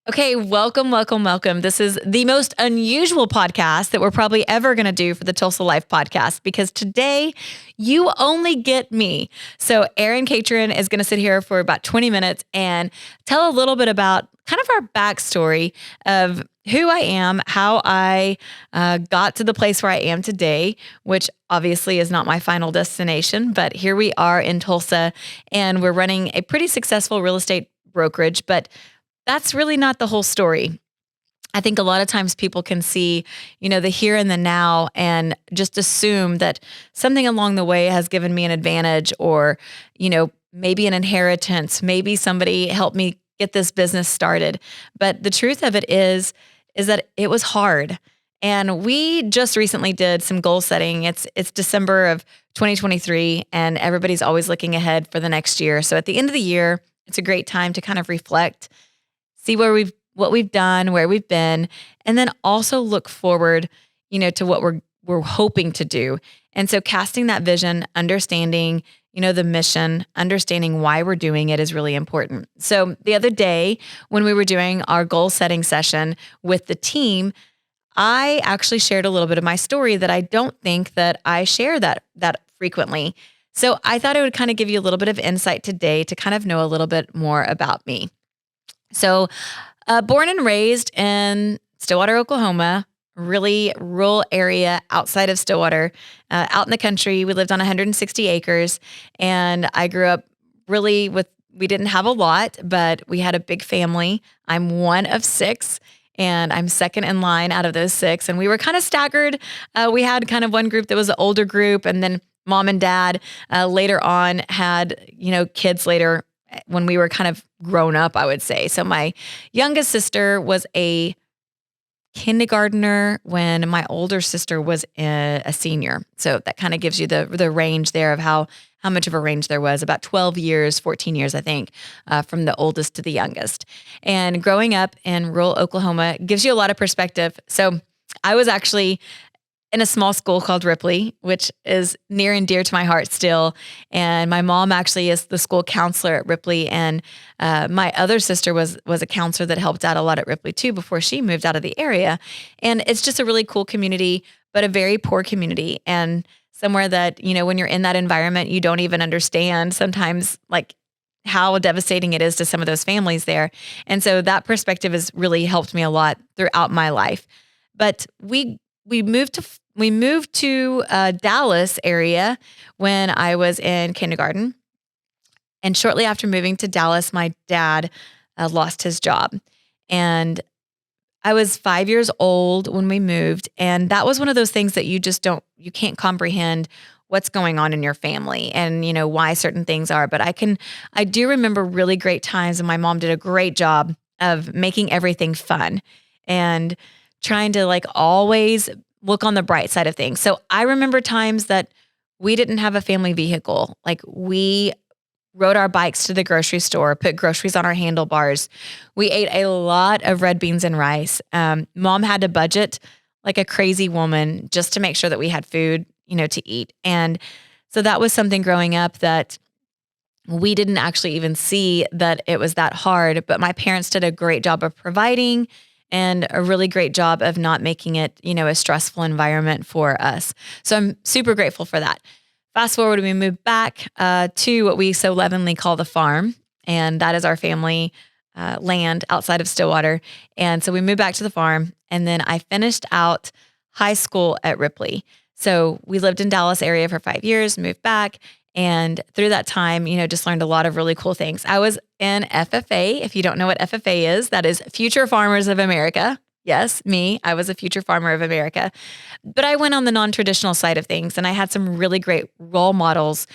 Okay, welcome, welcome, welcome. This is the most unusual podcast that we're probably ever going to do for the Tulsa Life podcast because today you only get me. So Erin Catron is going to sit here for about 20 minutes and tell a little bit about kind of our backstory of who I am, how I got to the place where I am today, which obviously is not my final destination, but here we are in Tulsa and we're running a pretty successful real estate brokerage, but that's really not the whole story. I think a lot of times people can see, the here and the now and just assume that something along the way has given me an advantage or, maybe an inheritance, maybe somebody helped me get this business started. But the truth of it is that it was hard. And we just recently did some goal setting. It's December of 2023 and everybody's always looking ahead for the next year. So at the end of the year, it's a great time to kind of reflect, see what we've done, where we've been, and then also look forward, to what we're hoping to do. And so casting that vision, understanding, the mission, understanding why we're doing it is really important. So the other day when we were doing our goal setting session with the team, I actually shared a little bit of my story that I don't think that I share that frequently. So I thought I would kind of give you a little bit of insight today to kind of know a little bit more about me. So, born and raised in Stillwater, Oklahoma, really rural area outside of Stillwater, out in the country. We lived on 160 acres, and I grew up really we didn't have a lot, but we had a big family. I'm one of six, and I'm second in line out of those six. And we were kind of staggered. We had kind of one group that was the older group, and then mom and dad later on had, kids later when we were kind of grown up, I would say. So my youngest sister was a kindergartner when my older sister was a senior. So that kind of gives you the range there of how much of a range there was, about 12 years, 14 years, I think, from the oldest to the youngest. And growing up in rural Oklahoma gives you a lot of perspective. So I was actually in a small school called Ripley, which is near and dear to my heart still. And my mom actually is the school counselor at Ripley. And my other sister was a counselor that helped out a lot at Ripley too before she moved out of the area. And it's just a really cool community, but a very poor community. And somewhere that, when you're in that environment, you don't even understand sometimes like how devastating it is to some of those families there. And so that perspective has really helped me a lot throughout my life. But we moved to Dallas area when I was in kindergarten. And shortly after moving to Dallas, my dad lost his job. And I was 5 years old when we moved. And that was one of those things that you can't comprehend what's going on in your family and, why certain things are. But I do remember really great times, and my mom did a great job of making everything fun and trying to always look on the bright side of things. So I remember times that we didn't have a family vehicle. We rode our bikes to the grocery store, put groceries on our handlebars. We ate a lot of red beans and rice. Mom had to budget like a crazy woman just to make sure that we had food, to eat. And so that was something growing up that we didn't actually even see that it was that hard, but my parents did a great job of providing and a really great job of not making it, a stressful environment for us. So I'm super grateful for that. Fast forward, we moved back to what we so lovingly call the farm. And that is our family land outside of Stillwater. And so we moved back to the farm. And then I finished out high school at Ripley. So we lived in Dallas area for 5 years, moved back. And through that time, just learned a lot of really cool things. I was in FFA. If you don't know what FFA is, that is Future Farmers of America. Yes, me. I was a future farmer of America. But I went on the non-traditional side of things, and I had some really great role models,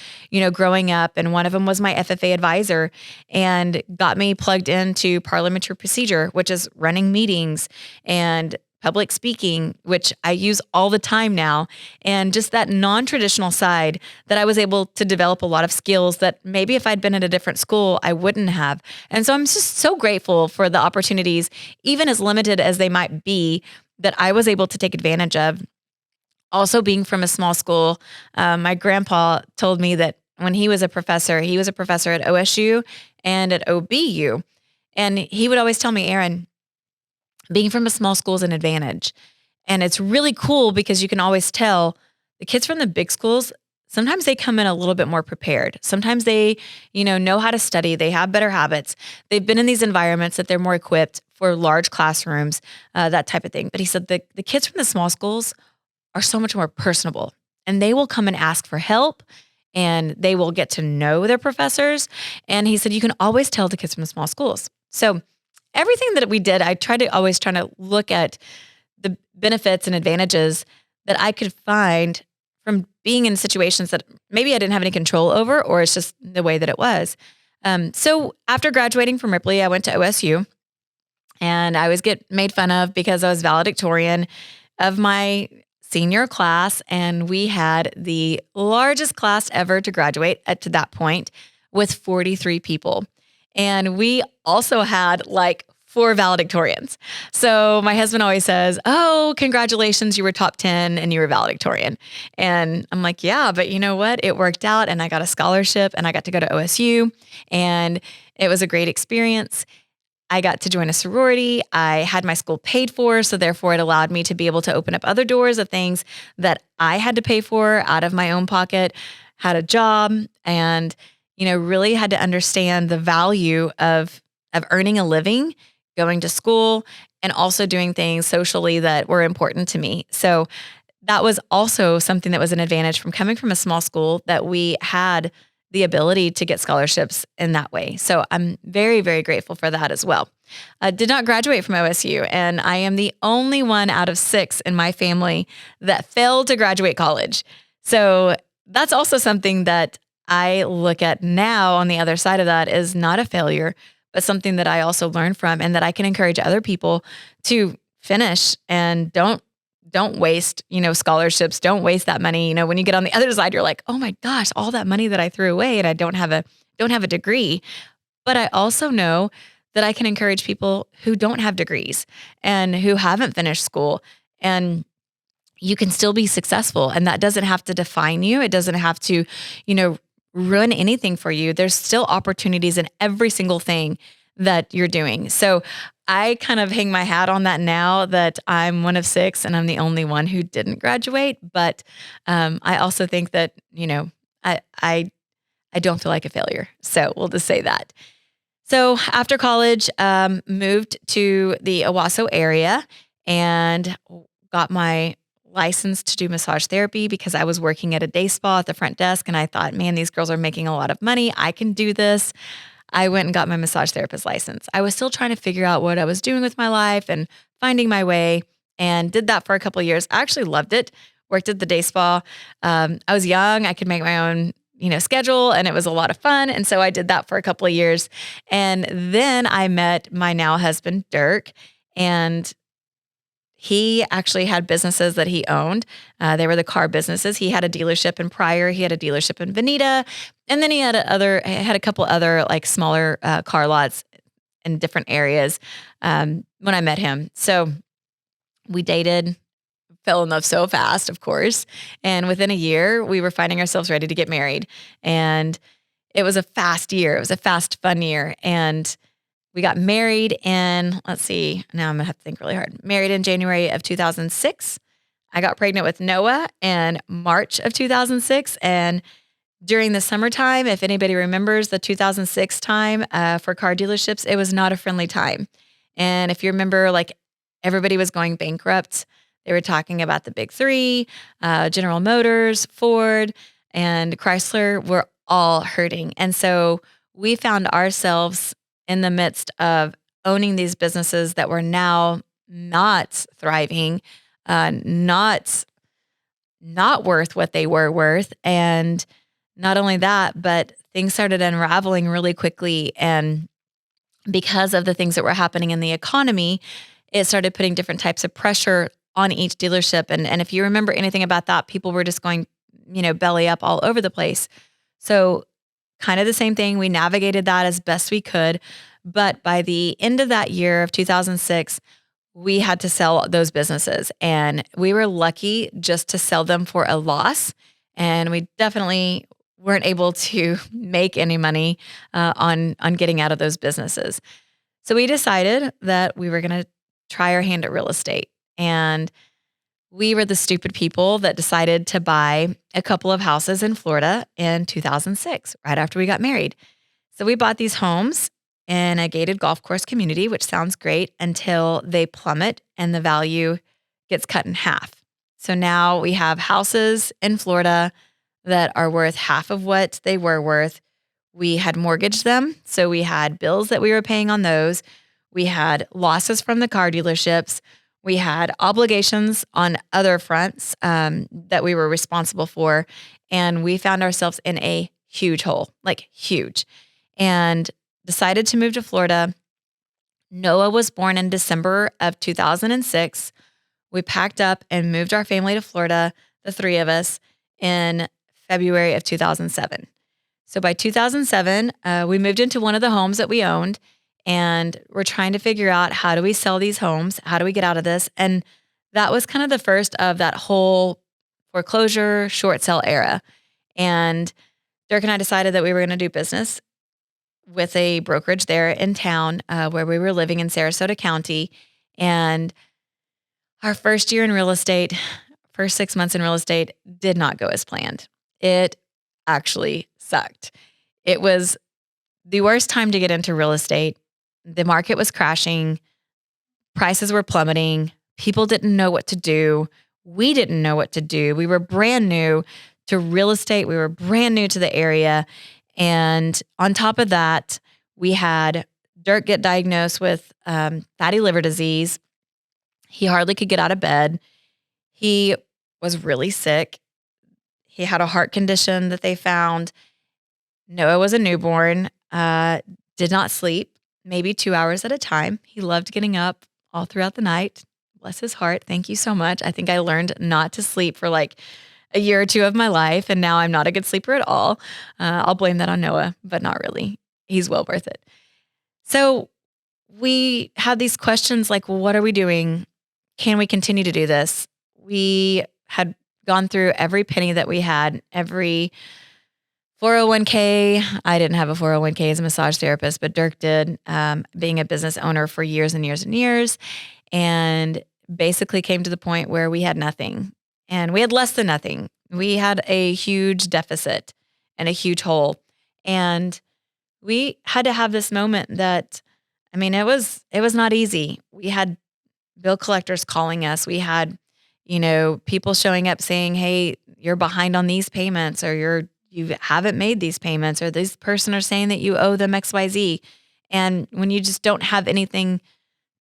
growing up. And one of them was my FFA advisor and got me plugged into parliamentary procedure, which is running meetings and public speaking, which I use all the time now, and just that non-traditional side that I was able to develop a lot of skills that maybe if I'd been at a different school, I wouldn't have. And so I'm just so grateful for the opportunities, even as limited as they might be, that I was able to take advantage of. Also being from a small school, my grandpa told me that when he was a professor at OSU and at OBU. And he would always tell me, Erin, being from a small school is an advantage. And it's really cool because you can always tell the kids from the big schools, sometimes they come in a little bit more prepared. Sometimes they, know how to study. They have better habits. They've been in these environments that they're more equipped for large classrooms, that type of thing. But he said the kids from the small schools are so much more personable, and they will come and ask for help, and they will get to know their professors. And he said you can always tell the kids from the small schools. So everything that we did, I tried to always try to look at the benefits and advantages that I could find from being in situations that maybe I didn't have any control over, or it's just the way that it was. So after graduating from Ripley, I went to OSU, and I always get made fun of because I was valedictorian of my senior class, and we had the largest class ever to graduate at to that point with 43 people. And we also had like 4 valedictorians. So my husband always says, "Oh, congratulations, you were top 10 and you were valedictorian." And I'm like, "Yeah, but you know what? It worked out, and I got a scholarship, and I got to go to OSU, and it was a great experience." I got to join a sorority. I had my school paid for, so therefore it allowed me to be able to open up other doors of things that I had to pay for out of my own pocket, had a job, and really had to understand the value of earning a living, going to school, and also doing things socially that were important to me. So that was also something that was an advantage from coming from a small school, that we had the ability to get scholarships in that way. So I'm very, very grateful for that as well. I did not graduate from OSU, and I am the only one out of 6 in my family that failed to graduate college. So that's also something that I look at now on the other side of that is not a failure, but something that I also learned from, and that I can encourage other people to finish and don't waste, scholarships. Don't waste that money. When you get on the other side, you're like, "Oh my gosh, all that money that I threw away, and I don't have a degree." But I also know that I can encourage people who don't have degrees and who haven't finished school, and you can still be successful, and that doesn't have to define you. It doesn't have to, ruin anything for you. There's still opportunities in every single thing that you're doing. So I kind of hang my hat on that now that I'm one of 6 and I'm the only one who didn't graduate. But I also think that, I don't feel like a failure. So we'll just say that. So after college, moved to the Owasso area and got my license to do massage therapy because I was working at a day spa at the front desk, and I thought, man, these girls are making a lot of money. I can do this. I went and got my massage therapist license. I was still trying to figure out what I was doing with my life and finding my way, and did that for a couple of years. I actually loved it. Worked at the day spa. I was young. I could make my own, schedule, and it was a lot of fun. And so I did that for a couple of years. And then I met my now husband, Dirk, and he actually had businesses that he owned. They were the car businesses. He had a dealership in Pryor. He had a dealership in Veneta. And then he had a couple other like smaller car lots in different areas when I met him. So we dated, fell in love so fast, of course. And within a year, we were finding ourselves ready to get married. And it was a fast year. It was a fast, fun year. And we got married in, let's see, now I'm going to have to think really hard. Married in January of 2006. I got pregnant with Noah in March of 2006. And during the summertime, if anybody remembers the 2006 time for car dealerships, it was not a friendly time. And if you remember, like everybody was going bankrupt. They were talking about the big 3, General Motors, Ford, and Chrysler were all hurting. And so we found ourselves in the midst of owning these businesses that were now not thriving, not worth what they were worth. And not only that, but things started unraveling really quickly. And because of the things that were happening in the economy, it started putting different types of pressure on each dealership. And if you remember anything about that, people were just going, belly up all over the place. So kind of the same thing. We navigated that as best we could. But by the end of that year of 2006, we had to sell those businesses. And we were lucky just to sell them for a loss. And we definitely weren't able to make any money on getting out of those businesses. So we decided that we were going to try our hand at real estate. And we were the stupid people that decided to buy a couple of houses in Florida in 2006, right after we got married. So we bought these homes in a gated golf course community, which sounds great until they plummet and the value gets cut in half. So now we have houses in Florida that are worth half of what they were worth. We had mortgaged them, so we had bills that we were paying on those. We had losses from the car dealerships. We had obligations on other fronts that we were responsible for. And we found ourselves in a huge hole, like huge, and decided to move to Florida. Noah was born in December of 2006. We packed up and moved our family to Florida, the three of us, in February of 2007. So by 2007, we moved into one of the homes that we owned, and we're trying to figure out, how do we sell these homes? How do we get out of this? And that was kind of the first of that whole foreclosure short sale era. And Dirk and I decided that we were going to do business with a brokerage there in town where we were living in Sarasota County. And our first year in real estate, first 6 months in real estate, did not go as planned. It actually sucked. It was the worst time to get into real estate. The market was crashing. Prices were plummeting. People didn't know what to do. We didn't know what to do. We were brand new to real estate. We were brand new to the area. And on top of that, we had Dirk get diagnosed with fatty liver disease. He hardly could get out of bed. He was really sick. He had a heart condition that they found. Noah was a newborn, did not sleep, maybe 2 hours at a time. He loved getting up all throughout the night. Bless his heart. Thank you so much. I think I learned not to sleep for like a year or two of my life, and now I'm not a good sleeper at all. I'll blame that on Noah, but not really. He's well worth it. So we had these questions like, well, what are we doing? Can we continue to do this? We had gone through every penny that we had, every 401k. I didn't have a 401k as a massage therapist, but Dirk did, being a business owner for years and years and years, and basically came to the point where we had nothing. And we had less than nothing. We had a huge deficit and a huge hole. And we had to have this moment that, I mean, it was not easy. We had bill collectors calling us. We had, people showing up saying, hey, you're behind on these payments, or you haven't made these payments, or this person are saying that you owe them XYZ. And when you just don't have anything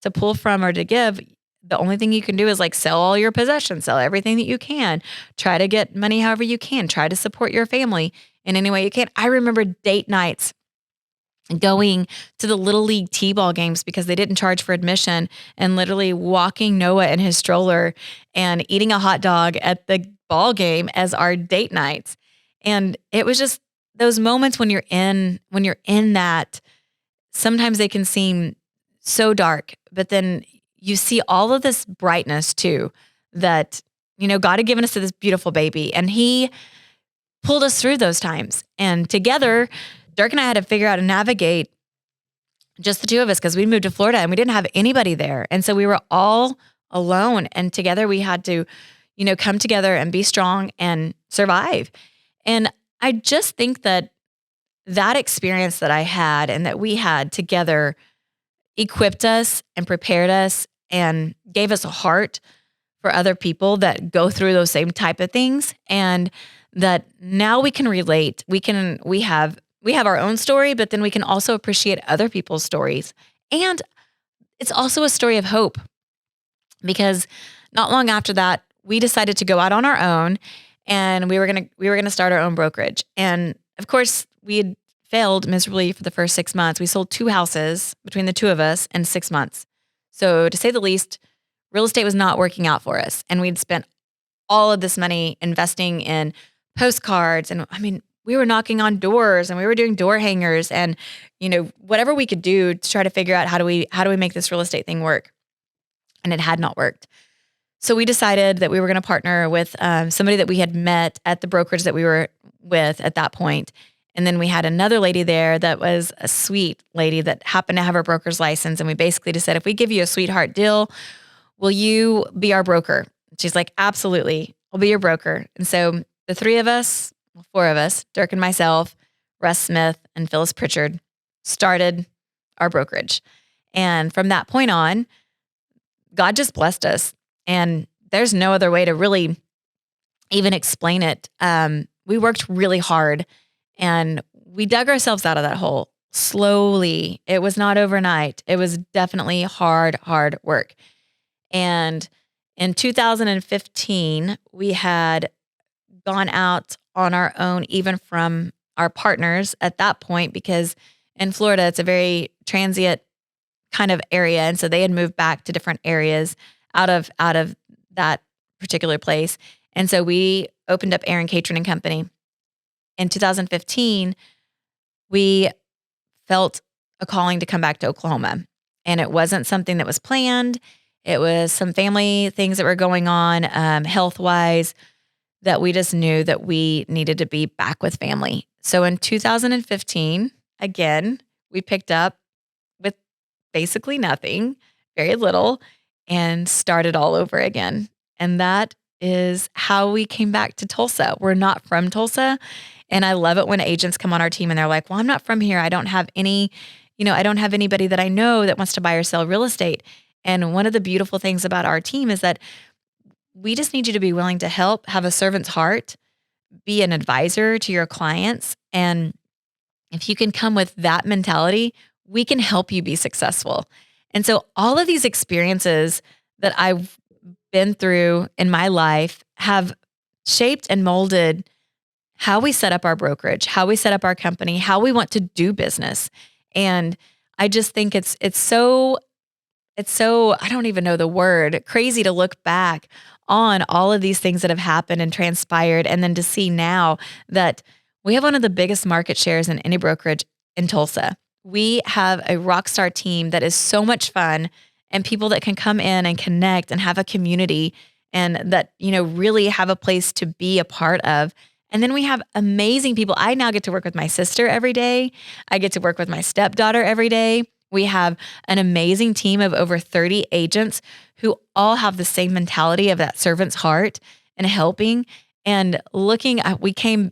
to pull from or to give, the only thing you can do is like sell all your possessions, sell everything that you can, try to get money however you can, try to support your family in any way you can. I remember date nights going to the Little League T-ball games because they didn't charge for admission, and literally walking Noah in his stroller and eating a hot dog at the ball game as our date nights. And it was just those moments when you're in that, sometimes they can seem so dark, but then you see all of this brightness too, that, God had given us this beautiful baby, and he pulled us through those times. And together, Dirk and I had to figure out and navigate, just the two of us, because we moved to Florida and we didn't have anybody there. And so we were all alone, and together we had to, come together and be strong and survive. And I just think that experience that I had and that we had together equipped us and prepared us and gave us a heart for other people that go through those same type of things, and that now we can relate. We have our own story, but then we can also appreciate other people's stories. And it's also a story of hope, because not long after that, we decided to go out on our own, and we were going to start our own brokerage. And of course, we had failed miserably for the first 6 months. We sold 2 houses between the two of us in 6 months. So to say the least, real estate was not working out for us. And we'd spent all of this money investing in postcards. And I mean, we were knocking on doors, and we were doing door hangers, and, whatever we could do to try to figure out how do we make this real estate thing work. And it had not worked. So we decided that we were going to partner with somebody that we had met at the brokerage that we were with at that point. And then we had another lady there that was a sweet lady that happened to have her broker's license. And we basically just said, if we give you a sweetheart deal, will you be our broker? She's like, absolutely, I'll be your broker. And so the four of us, Dirk and myself, Russ Smith and Phyllis Pritchard, started our brokerage. And from that point on, God just blessed us. And there's no other way to really even explain it. We worked really hard and we dug ourselves out of that hole slowly. It was not overnight. It was definitely hard work. And in 2015, we had gone out on our own, even from our partners at that point, because in Florida, it's a very transient kind of area. And so they had moved back to different areas out of that particular place. And so we opened up Erin Catering and Company. In 2015, we felt a calling to come back to Oklahoma. And it wasn't something that was planned. It was some family things that were going on, health-wise, that we just knew that we needed to be back with family. So in 2015, again, we picked up with basically nothing, very little, and started all over again. And that is how we came back to Tulsa. We're not from Tulsa. And I love it when agents come on our team and they're like, well, I'm not from here. I don't have I don't have anybody that I know that wants to buy or sell real estate. And one of the beautiful things about our team is that we just need you to be willing to help, have a servant's heart, be an advisor to your clients. And if you can come with that mentality, we can help you be successful. And so all of these experiences that I've been through in my life have shaped and molded how we set up our brokerage, how we set up our company, how we want to do business. And I just think it's so, I don't even know the word, crazy to look back on all of these things that have happened and transpired. And then to see now that we have one of the biggest market shares in any brokerage in Tulsa. We have a rock star team that is so much fun and people that can come in and connect and have a community and that, really have a place to be a part of. And then we have amazing people. I now get to work with my sister every day. I get to work with my stepdaughter every day. We have an amazing team of over 30 agents who all have the same mentality of that servant's heart and helping and looking at, we came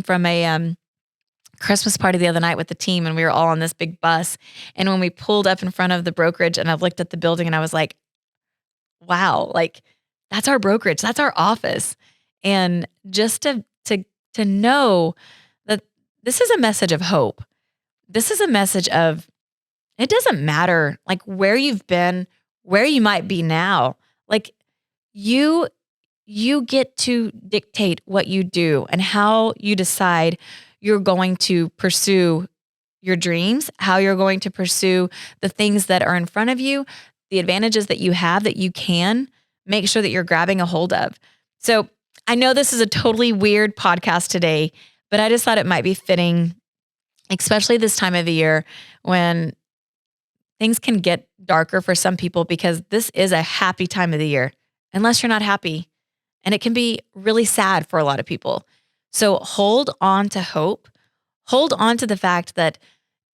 from a Christmas party the other night with the team and we were all on this big bus. And when we pulled up in front of the brokerage and I looked at the building and I was like, wow, like that's our brokerage. That's our office. And just to know that this is a message of hope. This is a message of, it doesn't matter like where you've been, where you might be now. Like you get to dictate what you do and how you decide you're going to pursue your dreams, how you're going to pursue the things that are in front of you, the advantages that you have that you can make sure that you're grabbing a hold of. So I know this is a totally weird podcast today, but I just thought it might be fitting, especially this time of the year when things can get darker for some people because this is a happy time of the year, unless you're not happy. And it can be really sad for a lot of people. So hold on to hope. Hold on to the fact that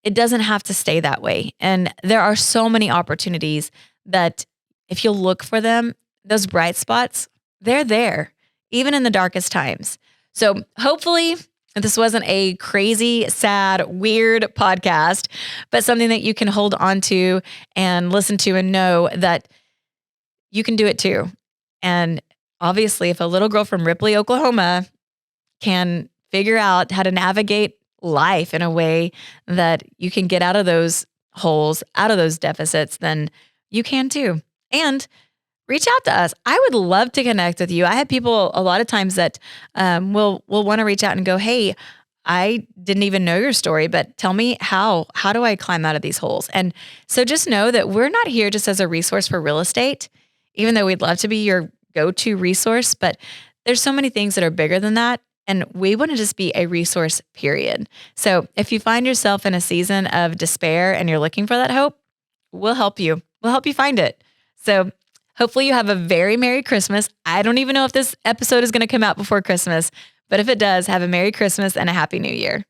it doesn't have to stay that way. And there are so many opportunities that if you'll look for them, those bright spots, they're there, even in the darkest times. So hopefully this wasn't a crazy, sad, weird podcast, but something that you can hold on to and listen to and know that you can do it too. And obviously, if a little girl from Ripley, Oklahoma can figure out how to navigate life in a way that you can get out of those holes, out of those deficits, then you can too. And reach out to us. I would love to connect with you. I have people a lot of times that will want to reach out and go, hey, I didn't even know your story, but tell me how do I climb out of these holes? And so just know that we're not here just as a resource for real estate, even though we'd love to be your go-to resource, but there's so many things that are bigger than that. And we want to just be a resource, period. So if you find yourself in a season of despair and you're looking for that hope, we'll help you. We'll help you find it. So hopefully you have a very Merry Christmas. I don't even know if this episode is going to come out before Christmas, but if it does, have a Merry Christmas and a Happy New Year.